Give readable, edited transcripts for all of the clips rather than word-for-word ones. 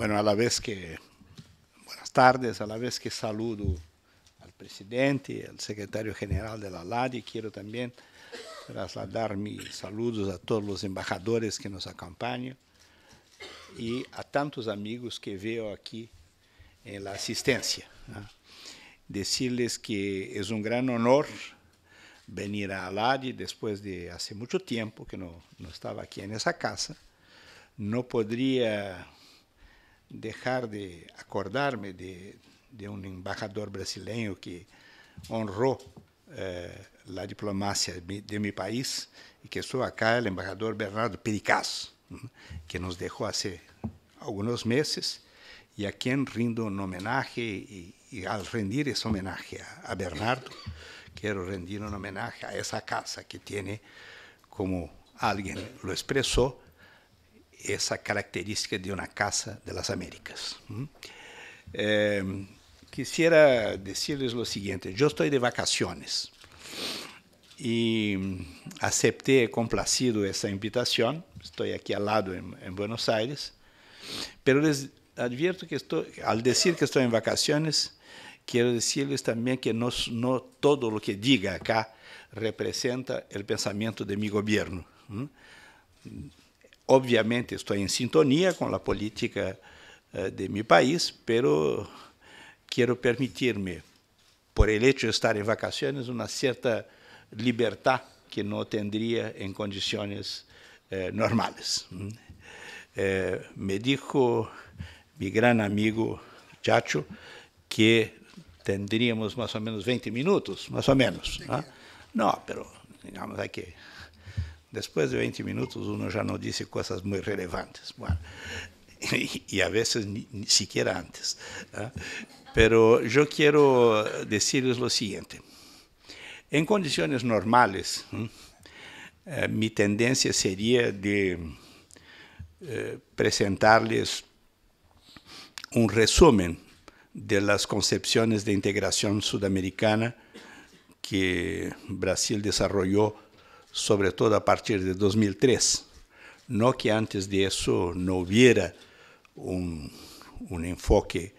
Bueno, a la vez que, buenas tardes, a la vez que saludo al presidente, al secretario general de la LADI, quiero también trasladar mis saludos a todos los embajadores que nos acompañan y a tantos amigos que veo aquí en la asistencia, ¿no? Decirles que es un gran honor venir a LADI después de hace mucho tiempo que no estaba aquí en esa casa. No podría dejar de acordarme de un embajador brasileño que honró la diplomacia de mi país y que estuvo acá, el embajador Bernardo Pericaz, que nos dejó hace algunos meses y a quien rindo un homenaje y al rendir ese homenaje a Bernardo, quiero rendir un homenaje a esa casa que tiene, como alguien lo expresó, esa característica de una casa de las Américas. Quisiera decirles lo siguiente, yo estoy de vacaciones y acepté complacido esa invitación, estoy aquí al lado en Buenos Aires, pero les advierto que al decir que estoy en vacaciones, quiero decirles también que no todo lo que diga acá representa el pensamiento de mi gobierno. Obviamente estoy en sintonía con la política de mi país, pero quiero permitirme, por el hecho de estar en vacaciones, una cierta libertad que no tendría en condiciones normales. Me dijo mi gran amigo Chacho que tendríamos más o menos 20 minutos, más o menos. ¿Ah? No, pero digamos, hay que... Después de 20 minutos uno ya no dice cosas muy relevantes. Bueno, y a veces ni siquiera antes. ¿Ah? Pero yo quiero decirles lo siguiente. En condiciones normales, mi tendencia sería de presentarles un resumen de las concepciones de integración sudamericana que Brasil desarrolló sobre todo a partir de 2003. No que antes de eso no hubiera un enfoque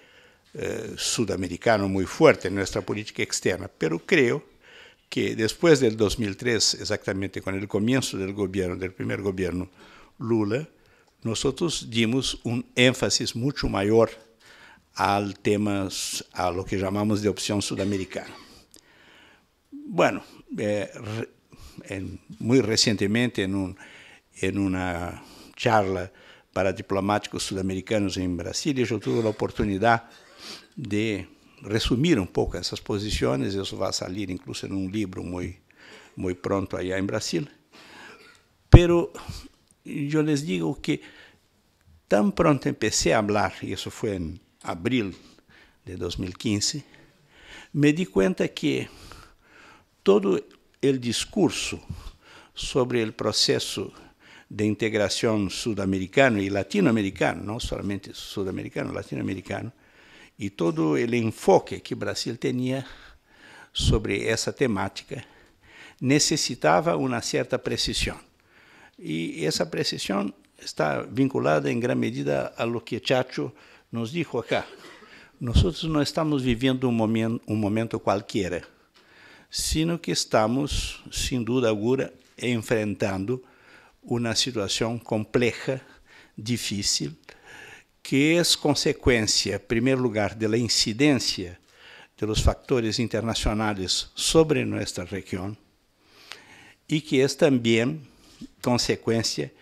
sudamericano muy fuerte en nuestra política externa, pero creo que después del 2003, exactamente con el comienzo del primer gobierno Lula, nosotros dimos un énfasis mucho mayor al tema, a lo que llamamos de opción sudamericana. Bueno, muy recientemente en una charla para diplomáticos sudamericanos en Brasilia, yo tuve la oportunidad de resumir un poco esas posiciones, eso va a salir incluso en un libro muy pronto allá en Brasil. Pero yo les digo que tan pronto empecé a hablar, y eso fue en abril de 2015, me di cuenta que todo el discurso sobre el proceso de integración sudamericano y latinoamericano, no solamente sudamericano, latinoamericano, y todo el enfoque que Brasil tenía sobre esa temática necesitaba una cierta precisión. Y esa precisión está vinculada en gran medida a lo que Chacho nos dijo acá. Nosotros no estamos viviendo un momento cualquiera, sino que estamos, sin duda alguna, enfrentando una situación compleja, difícil, que es consecuencia, en primer lugar, de la incidencia de los factores internacionales sobre nuestra región y que es también consecuencia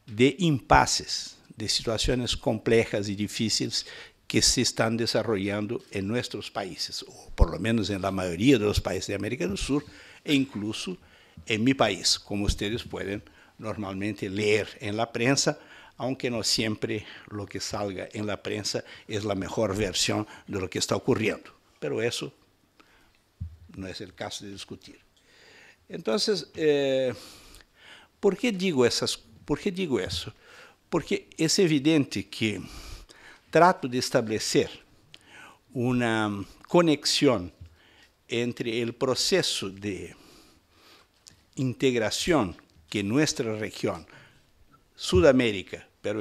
de impases, de situaciones complejas y difíciles que se están desarrollando en nuestros países, o por lo menos en la mayoría de los países de América del Sur, e incluso en mi país, como ustedes pueden normalmente leer en la prensa, aunque no siempre lo que salga en la prensa es la mejor versión de lo que está ocurriendo. Pero eso no es el caso de discutir. Entonces, ¿por qué digo eso? Porque es evidente que trato de establecer una conexión entre el proceso de integración que nuestra región, Sudamérica, pero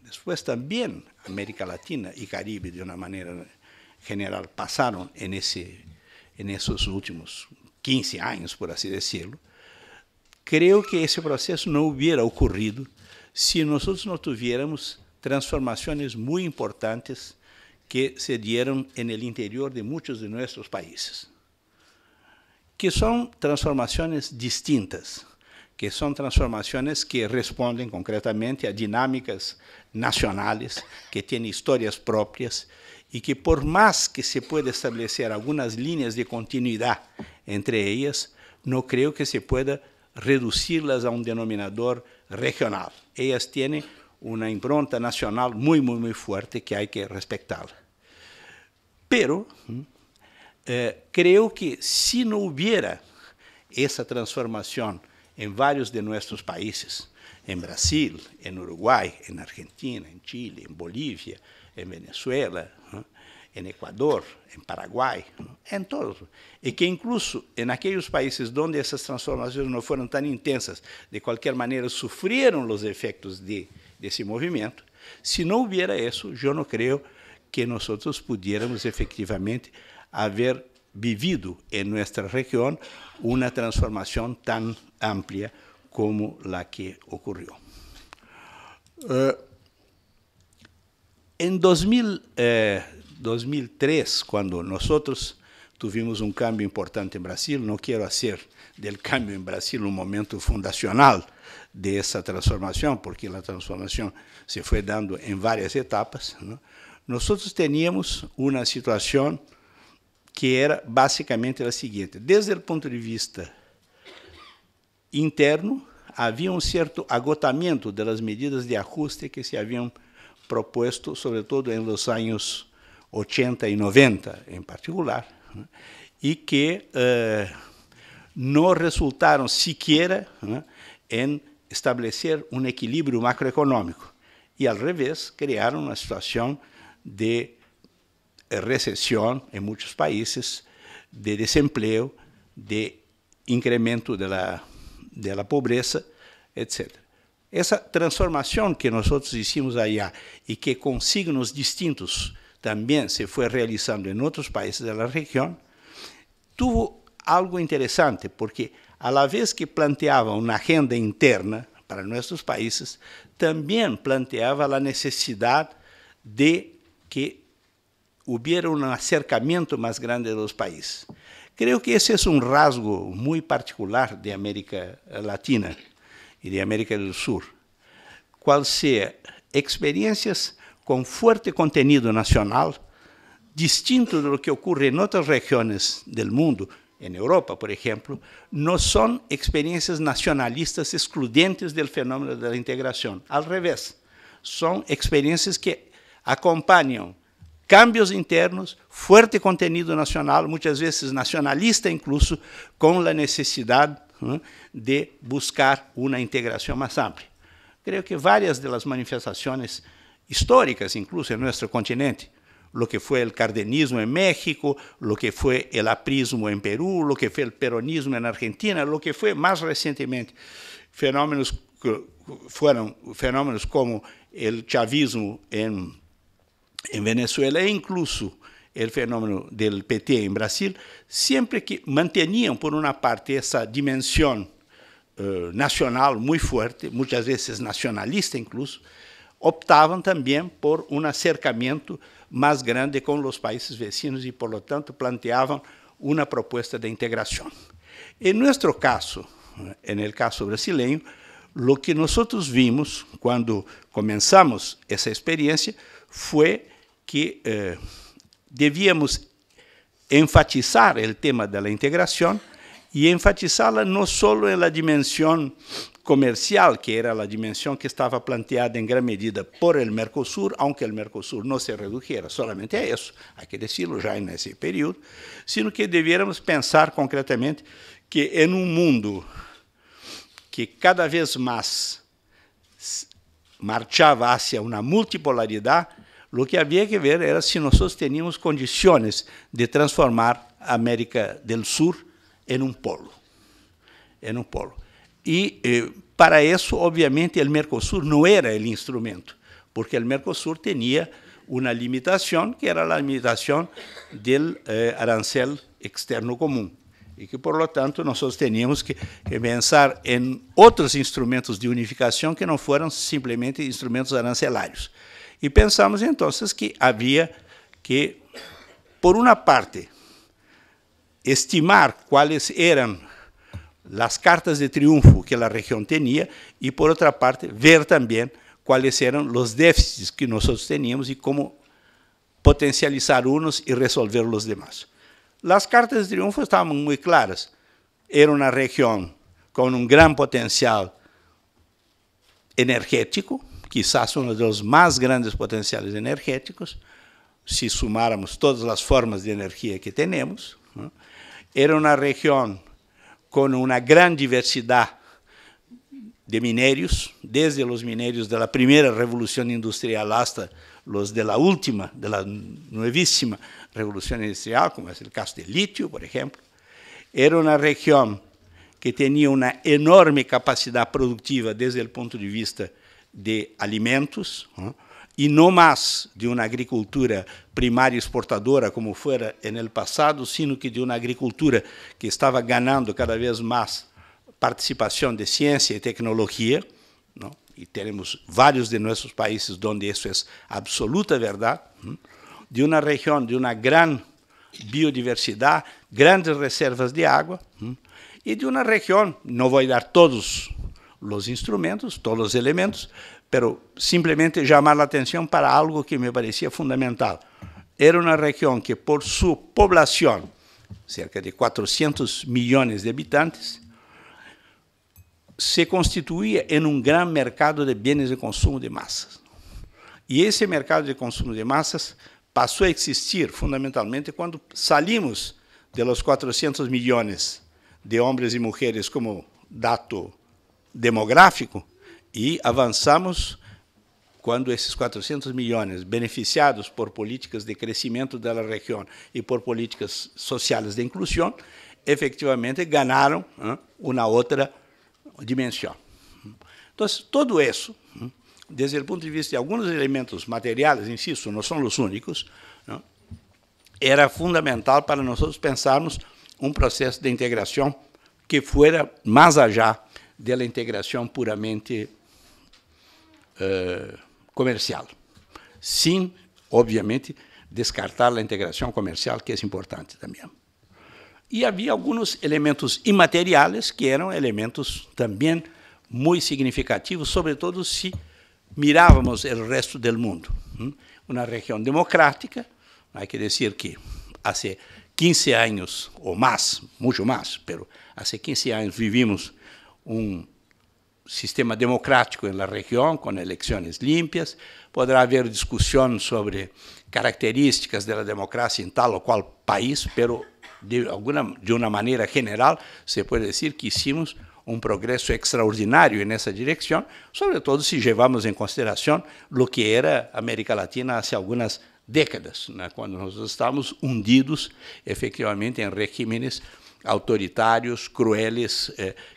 después también América Latina y Caribe, de una manera general, pasaron en esos últimos 15 años, por así decirlo, creo que ese proceso no hubiera ocurrido si nosotros no tuviéramos transformaciones muy importantes que se dieron en el interior de muchos de nuestros países, que son transformaciones distintas, que son transformaciones que responden concretamente a dinámicas nacionales, que tienen historias propias, y que por más que se pueda establecer algunas líneas de continuidad entre ellas, no creo que se pueda reducirlas a un denominador regional. Ellas tienen una impronta nacional muy, muy, muy fuerte que hay que respetarla. Pero creo que si no hubiera esa transformación en varios de nuestros países, en Brasil, en Uruguay, en Argentina, en Chile, en Bolivia, en Venezuela, en Ecuador, en Paraguay, en todos. Y que incluso en aquellos países donde esas transformaciones no fueron tan intensas, de cualquier manera sufrieron los efectos de ese movimiento. Si no hubiera eso, yo no creo que nosotros pudiéramos efectivamente haber vivido en nuestra región una transformación tan amplia como la que ocurrió. En 2003, cuando nosotros tuvimos un cambio importante en Brasil, no quiero hacer del cambio en Brasil un momento fundacional de esa transformación, porque la transformación se fue dando en varias etapas, ¿no? Nosotros teníamos una situación que era básicamente la siguiente. Desde el punto de vista interno, havia um certo agotamento das medidas de ajuste que se haviam proposto, sobretudo em los anos 80 e 90, em particular, né, e que não resultaram sequer, né, em estabelecer um equilíbrio macroeconômico. E, ao revés, criaram uma situação de recessão em muitos países, de desemprego, de incremento da pobreza, etc. Essa transformação que nós hicimos allá e que com signos distintos também se foi realizando em outros países da região, tuvo algo interessante, porque a la vez que planteava uma agenda interna para nossos países, também planteava a necessidade de que hubiera um acercamento mais grande dos países. Creo que ese es un rasgo muy particular de América Latina y de América del Sur, cual sea experiencias con fuerte contenido nacional, distinto de lo que ocurre en otras regiones del mundo, en Europa, por ejemplo, no son experiencias nacionalistas excluyentes del fenómeno de la integración. Al revés, son experiencias que acompañan cambios internos, fuerte contenido nacional, muitas vezes nacionalista incluso, com a necessidade de buscar uma integração mais ampla. Creio que várias das manifestações históricas, incluso em nosso continente, lo que foi o cardenismo em México, lo que foi o aprismo em Peru, lo que foi o peronismo em Argentina, lo que foi mais recentemente fenômenos como o chavismo em Venezuela e incluso o fenômeno do PT em Brasil, sempre que mantinham, por uma parte, essa dimensão nacional muito forte, muitas vezes nacionalista incluso, optavam também por um acercamento mais grande com os países vecinos e, por lo tanto, planteavam uma proposta de integração. Em nosso caso, no caso brasileiro, o que nós vimos quando começamos essa experiência foi que devíamos enfatizar o tema da integração e enfatizá-la não só na dimensão comercial, que era a dimensão que estava planteada em grande medida por el Mercosur, aunque el Mercosur não se redujera solamente a isso, há que decirlo já nesse período, sino que devíamos pensar concretamente que em um mundo que cada vez mais marchava hacia uma multipolaridade, o que havia que ver era se nós teníamos condições de transformar a América do Sur em um polo. E, para isso, obviamente, o Mercosur não era o instrumento, porque o Mercosur tinha uma limitação, que era a limitação do arancel externo comum, e que, por lo tanto, nós teníamos que pensar em outros instrumentos de unificação que não foram simplesmente instrumentos arancelários. E pensamos, então, que havia que, por uma parte, estimar quais eram as cartas de triunfo que a região tinha e, por outra parte, ver também quais eram os déficits que nós teníamos e como potencializar uns e resolver os demais. As cartas de triunfo estavam muito claras. Era uma região com um grande potencial energético, quizás um dos mais grandes potenciais energéticos, se sumarmos todas as formas de energia que temos. Era uma região com uma grande diversidade de minérios, desde os minérios da primeira revolução industrial hasta os da última, da novíssima revolução industrial, como é o caso do lítio, por exemplo. Era uma região que tinha uma enorme capacidade produtiva desde o ponto de vista de alimentos, e não mais de uma agricultura primária exportadora, como fora no passado, sino que de uma agricultura que estava ganhando cada vez mais participação de ciência e tecnologia, não? E temos vários de nossos países onde isso é absoluta verdade, de uma região de uma grande biodiversidade, grandes reservas de água, e de uma região, não vou dar todos os instrumentos, todos os elementos, pero simplesmente chamar a atenção para algo que me parecia fundamental. Era uma região que, por sua população, cerca de 400 milhões de habitantes, se constituía em um grande mercado de bens de consumo de massas. E esse mercado de consumo de massas passou a existir fundamentalmente quando saímos de los 400 milhões de homens e mulheres como dado demográfico e avançamos quando esses 400 milhões, beneficiados por políticas de crescimento da região e por políticas sociais de inclusão, efetivamente ganharam uma outra dimensão. Então, todo isso, desde o ponto de vista de alguns elementos materiais, insisto, não são os únicos, era fundamental para nós pensarmos um processo de integração que fuera mais allá da integração puramente comercial, sem, obviamente, descartar a integração comercial, que é importante também. E havia alguns elementos imateriais que eram elementos também muito significativos, sobretudo se mirávamos o resto do mundo. Uma região democrática, há que dizer que há 15 anos ou mais, muito mais, pero há 15 anos vivimos um sistema democrático na região, com eleições limpas. Poderá haver discussão sobre características da democracia em tal ou qual país, pero de uma maneira geral, se pode dizer que hicimos um progresso extraordinário nessa direção, sobretudo se levamos em consideração o que era a América Latina há algumas décadas, quando nós estávamos hundidos, efetivamente, em regimes autoritários, crueles,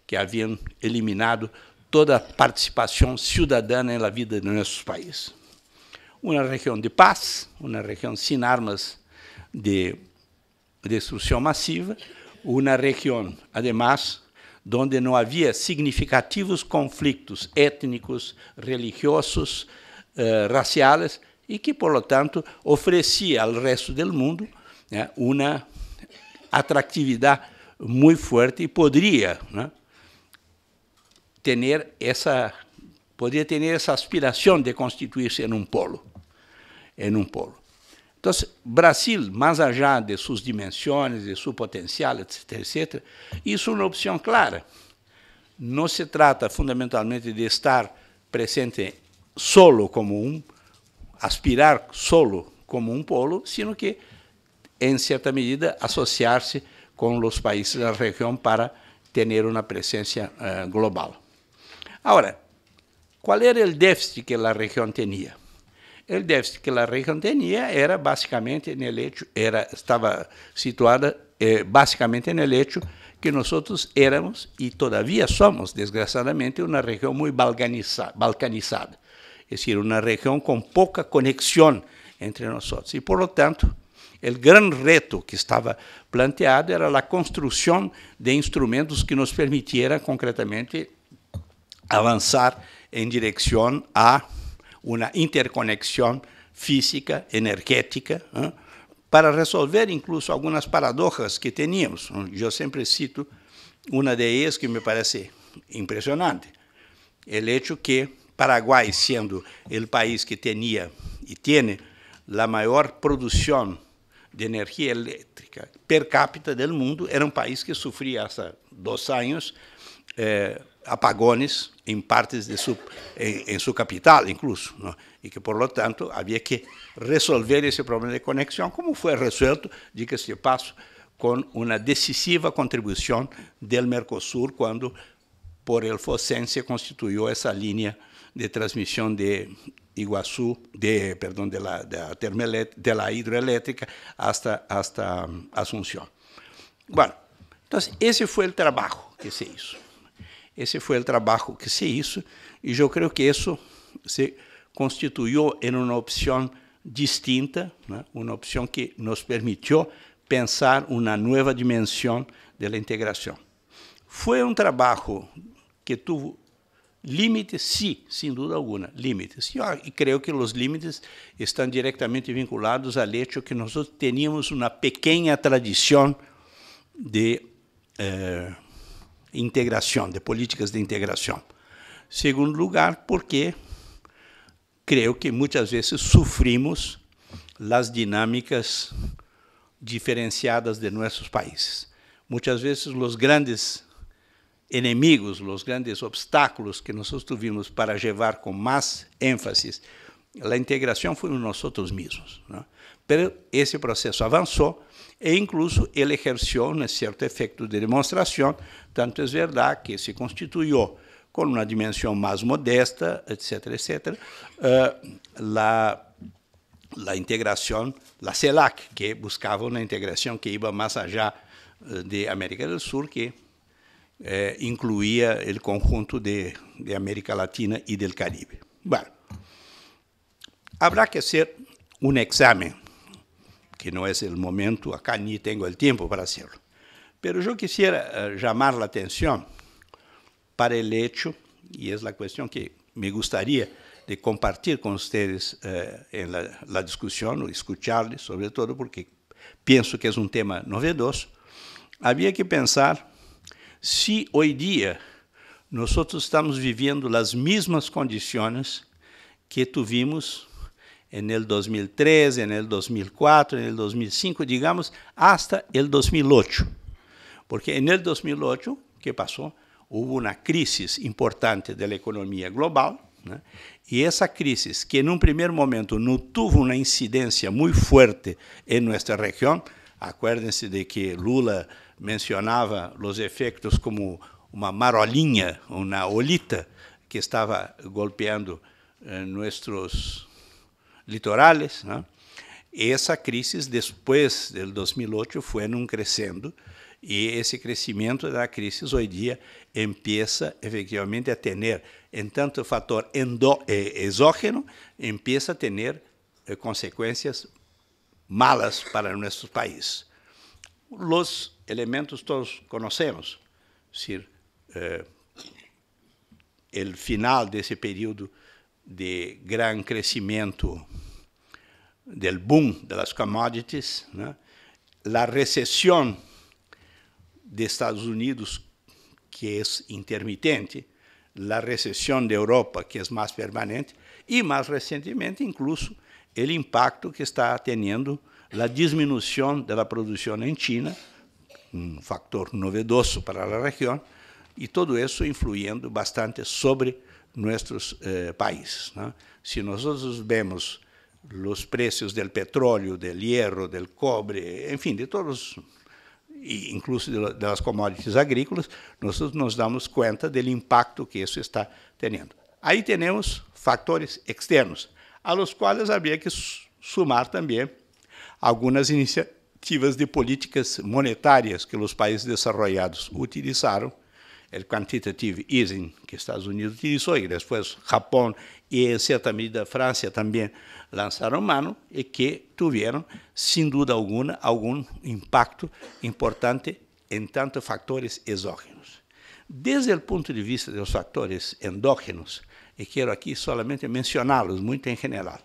que haviam eliminado toda a participação cidadã na vida de nossos países. Uma região de paz, uma região sem armas de destruição massiva, uma região, además, onde não havia significativos conflitos étnicos, religiosos, raciais, e que, por lo tanto, oferecia ao resto do mundo uma atratividade muito forte e poderia ter essa aspiração de constituir-se em um polo. Então, Brasil, mais allá de suas dimensões, de seu potencial, etc., isso é uma opção clara. Não se trata fundamentalmente de estar presente solo como aspirar solo como um polo, sino que, em certa medida, associar-se com os países da região para ter uma presença global. Agora, qual era o déficit que a região tinha? O déficit que a região tinha era basicamente estava situada basicamente no hecho que nós éramos e todavia somos, desgraçadamente, uma região muito balcanizada. es decir, una región con poca conexión entre nosotros. Y por lo tanto, el gran reto que estaba planteado era la construcción de instrumentos que nos permitieran concretamente avanzar en dirección a una interconexión física, energética, para resolver incluso algunas paradojas que teníamos. Yo siempre cito una de ellas que me parece impresionante. El hecho que Paraguay, siendo el país que tenía y tiene la mayor producción de energía eléctrica per cápita del mundo, era un país que sufría hasta 2 años apagones en partes de en su capital incluso, ¿no? Y que por lo tanto había que resolver ese problema de conexión, como fue resuelto, dígase de paso, con una decisiva contribución del Mercosur cuando por el FOSEN se constituyó esa línea de transmisión de Iguazú, de la hidroeléctrica hasta Asunción. Bueno, entonces ese fue el trabajo que se hizo. Ese fue el trabajo que se hizo y yo creo que eso se constituyó en una opción distinta, ¿no? Una opción que nos permitió pensar una nueva dimensión de la integración. Fue un trabajo que tuvo límites, sí, sin duda alguna, límites. Y creo que los límites están directamente vinculados al hecho que nosotros teníamos una pequeña tradición de integración, de políticas de integración. Segundo lugar, porque creo que muchas veces sufrimos las dinámicas diferenciadas de nuestros países. Muchas veces los grandes enemigos, los grandes obstáculos que nosotros tuvimos para llevar con más énfasis la integración fuimos nosotros mismos, ¿no? Pero ese proceso avanzó e incluso él ejerció un cierto efecto de demostración, tanto es verdad que se constituyó con una dimensión más modesta, etcétera, etcétera, la integración, la CELAC, que buscaba una integración que iba más allá de América del Sur, que incluía el conjunto de América Latina y del Caribe. Bueno, habrá que hacer un examen, que no es el momento, acá ni tengo el tiempo para hacerlo. Pero yo quisiera llamar la atención para el hecho, y es la cuestión que me gustaría de compartir con ustedes en la discusión, o escucharles, sobre todo porque pienso que es un tema novedoso. Había que pensar si hoy día nosotros estamos viviendo las mismas condiciones que tuvimos en el 2003, en el 2004, en el 2005, digamos, hasta el 2008. Porque en el 2008, ¿qué pasó? Hubo una crisis importante de la economía global, ¿no? Y esa crisis, que en un primer momento no tuvo una incidencia muy fuerte en nuestra región, acuérdense de que Lula mencionaba los efectos como una marolinha, una olita que estaba golpeando nuestros litorales, ¿no? Esa crisis después del 2008 fue creciendo y ese crecimiento de la crisis hoy día empieza efectivamente a tener, en tanto factor exógeno, empieza a tener consecuencias malas para nuestros países. Los elementos todos conocemos, es decir, el final de ese periodo de gran crecimiento del boom de las commodities, ¿no? La recesión de Estados Unidos, que es intermitente, la recesión de Europa, que es más permanente, y más recientemente incluso el impacto que está teniendo la disminución de la producción en China, un factor novedoso para la región, y todo eso influyendo bastante sobre nuestros países, ¿no? Si nosotros vemos los precios del petróleo, del hierro, del cobre, en fin, de todos, incluso de las commodities agrícolas, nosotros nos damos cuenta del impacto que eso está teniendo. Ahí tenemos factores externos, a los cuales habría que sumar también algunas iniciativas de políticas monetarias que los países desarrollados utilizaron el quantitative easing que Estados Unidos utilizó y después Japón y en cierta medida Francia también lanzaron mano y que tuvieron sin duda alguna algún impacto importante en tantos factores exógenos. Desde el punto de vista de los factores endógenos, y quiero aquí solamente mencionarlos muy en general,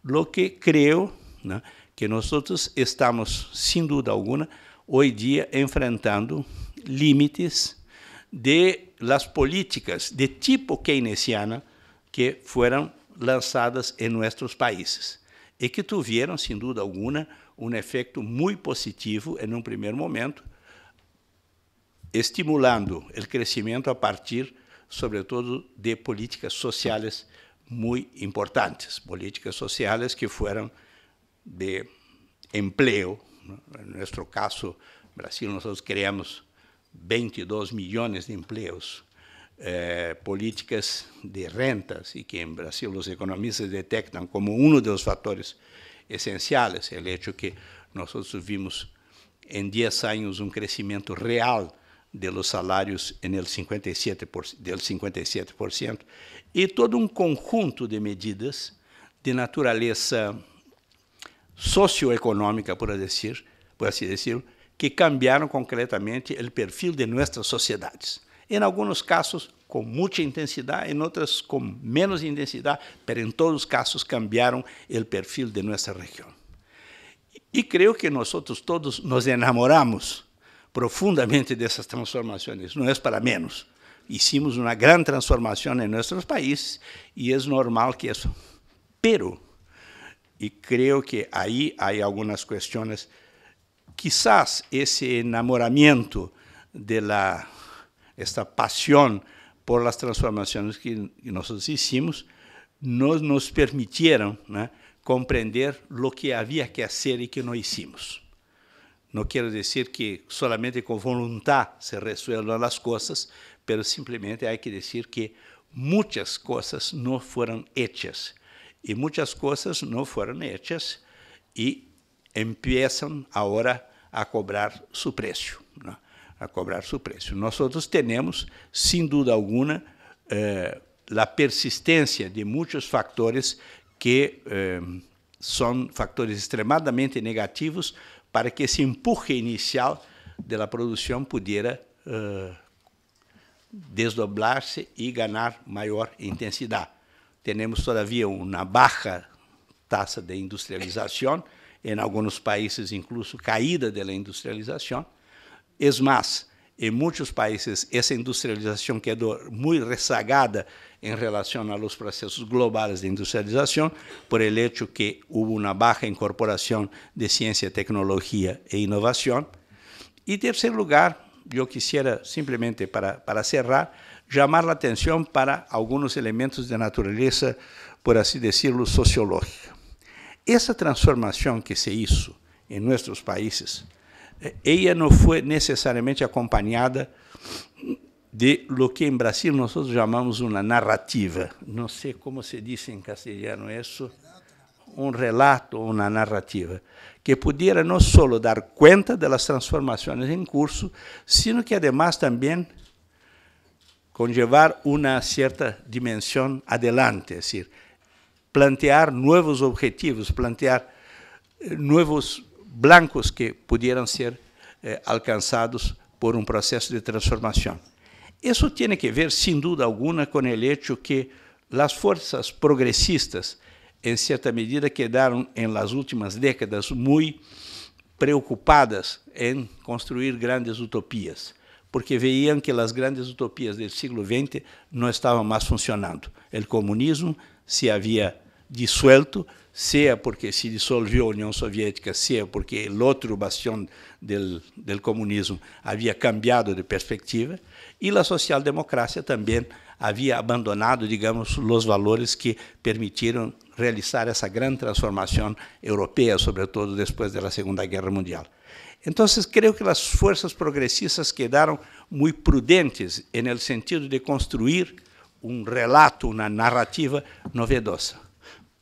lo que creo, ¿no?, que nosotros estamos sin duda alguna hoy día enfrentando límites de las políticas de tipo keynesiana que fueron lanzadas en nuestros países y que tuvieron, sin duda alguna, un efecto muy positivo en un primer momento, estimulando el crecimiento a partir, sobre todo, de políticas sociales muy importantes, políticas sociales que fueron de empleo, ¿no? En nuestro caso, Brasil, nosotros creamos 22 millones de empleos, políticas de rentas, y que en Brasil los economistas detectan como uno de los factores esenciales, el hecho que nosotros vimos en 10 años un crecimiento real de los salarios en el 57%, y todo un conjunto de medidas de naturaleza socioeconómica, por así decirlo, que cambiaron concretamente el perfil de nuestras sociedades. En algunos casos con mucha intensidad, en otros con menos intensidad, pero en todos los casos cambiaron el perfil de nuestra región. Y creo que nosotros todos nos enamoramos profundamente de esas transformaciones, no es para menos. Hicimos una gran transformación en nuestros países y es normal que eso. Pero, y creo que ahí hay algunas cuestiones, quizás ese enamoramiento de esta pasión por las transformaciones que nosotros hicimos, no nos permitieron, ¿no?, comprender lo que había que hacer y que no hicimos. No quiero decir que solamente con voluntad se resuelvan las cosas, pero simplemente hay que decir que muchas cosas no fueron hechas. Y muchas cosas no fueron hechas y empiezan ahora a cobrar su precio, ¿no?, a cobrar su precio. Nosotros tenemos, sin duda alguna, la persistencia de muchos factores que son factores extremadamente negativos para que ese empuje inicial de la producción pudiera desdoblarse y ganar mayor intensidad. Tenemos todavía una baja tasa de industrialización, en algunos países incluso caída de la industrialización. Es más, en muchos países esa industrialización quedó muy rezagada en relación a los procesos globales de industrialización por el hecho que hubo una baja incorporación de ciencia, tecnología e innovación. Y en tercer lugar, yo quisiera simplemente para cerrar, llamar la atención para algunos elementos de naturaleza, por así decirlo, sociológica. Esa transformación que se hizo en nuestros países, ella no fue necesariamente acompañada de lo que en Brasil nosotros llamamos una narrativa. No sé cómo se dice en castellano eso, un relato, una narrativa, que pudiera no solo dar cuenta de las transformaciones en curso, sino que además también conllevar una cierta dimensión adelante, es decir, plantear nuevos objetivos, plantear nuevos blancos que pudieran ser alcanzados por un proceso de transformación. Eso tiene que ver, sin duda alguna, con el hecho que las fuerzas progresistas, en cierta medida, quedaron en las últimas décadas muy preocupadas en construir grandes utopías, porque veían que las grandes utopías del siglo XX no estaban más funcionando. El comunismo se había disuelto, sea porque se disolvió la Unión Soviética, sea porque el otro bastión del comunismo había cambiado de perspectiva, y la socialdemocracia también había abandonado, digamos, los valores que permitieron realizar esa gran transformación europea, sobre todo después de la Segunda Guerra Mundial. Entonces, creo que las fuerzas progresistas quedaron muy prudentes en el sentido de construir un relato, una narrativa novedosa.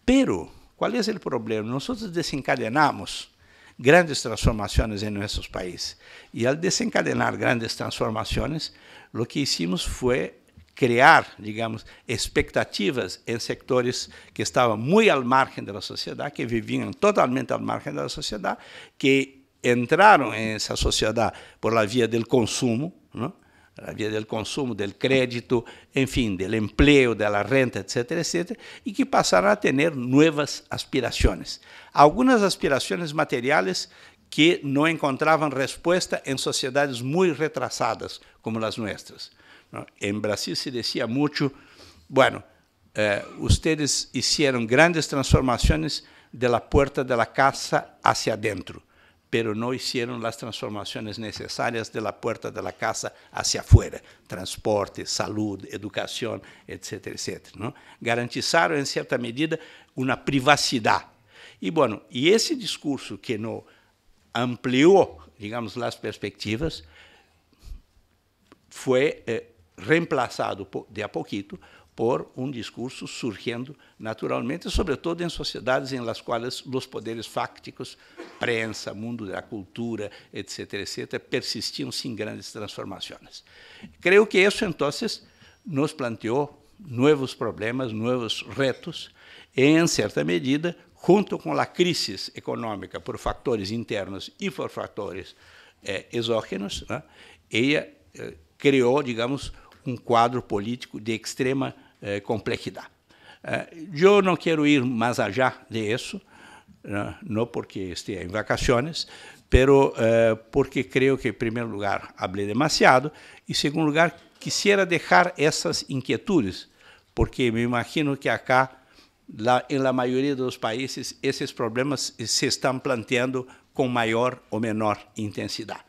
Pero, ¿cuál es el problema? Nosotros desencadenamos grandes transformaciones en nuestros países. Y al desencadenar grandes transformaciones, lo que hicimos fue crear, digamos, expectativas en sectores que estaban muy al margen de la sociedad, que vivían totalmente al margen de la sociedad, que entraron en esa sociedad por la vía del consumo, ¿no? La vía del consumo, del crédito, en fin, del empleo, de la renta, etcétera, etcétera, y que pasaron a tener nuevas aspiraciones. Algunas aspiraciones materiales que no encontraban respuesta en sociedades muy retrasadas como las nuestras, ¿no? En Brasil se decía mucho, bueno, ustedes hicieron grandes transformaciones de la puerta de la casa hacia adentro, pero no hicieron las transformaciones necesarias de la puerta de la casa hacia afuera, transporte, salud, educación, etcétera, etcétera, ¿no? Garantizaron, en cierta medida, una privacidad. Y bueno, y ese discurso que no amplió, digamos, las perspectivas, fue reemplazado de a poquito por un discurso surgiendo naturalmente, sobre todo en sociedades en las cuales los poderes fácticos, prensa, mundo de la cultura, etcétera, etcétera, persistían sin grandes transformaciones. Creo que eso entonces nos planteó nuevos problemas, nuevos retos, en cierta medida, junto con la crisis económica por factores internos y por factores exógenos, ¿no? Ella creó, digamos, un cuadro político de extrema complejidad. Yo no quiero ir más allá de eso, no porque esté en vacaciones, pero porque creo que, en primer lugar, hablé demasiado, y, en segundo lugar, quisiera dejar esas inquietudes, porque me imagino que acá, en la mayoría de los países, esos problemas se están planteando con mayor o menor intensidad,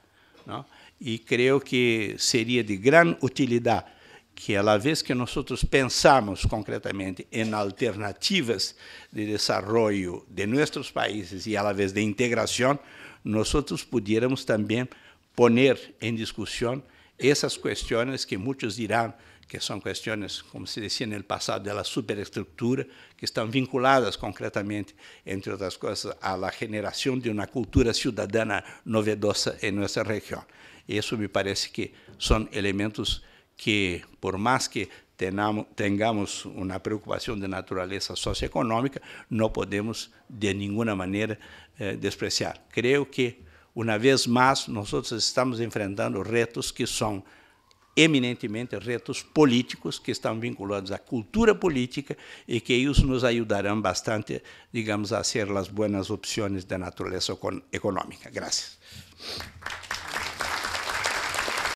¿no? Y creo que sería de gran utilidad que, a la vez que nosotros pensamos concretamente en alternativas de desarrollo de nuestros países y a la vez de integración, nosotros pudiéramos también poner en discusión esas cuestiones que muchos dirán que son cuestiones, como se decía en el pasado, de la superestructura, que están vinculadas concretamente, entre otras cosas, a la generación de una cultura ciudadana novedosa en nuestra región. Eso me parece que son elementos que, por más que tengamos una preocupación de naturaleza socioeconómica, no podemos de ninguna manera despreciar. Creo que, una vez más, nosotros estamos enfrentando retos que son eminentemente retos políticos, que estão vinculados à cultura política e que eles nos ajudarão bastante, digamos, a ser as boas opções da natureza econômica. Graças.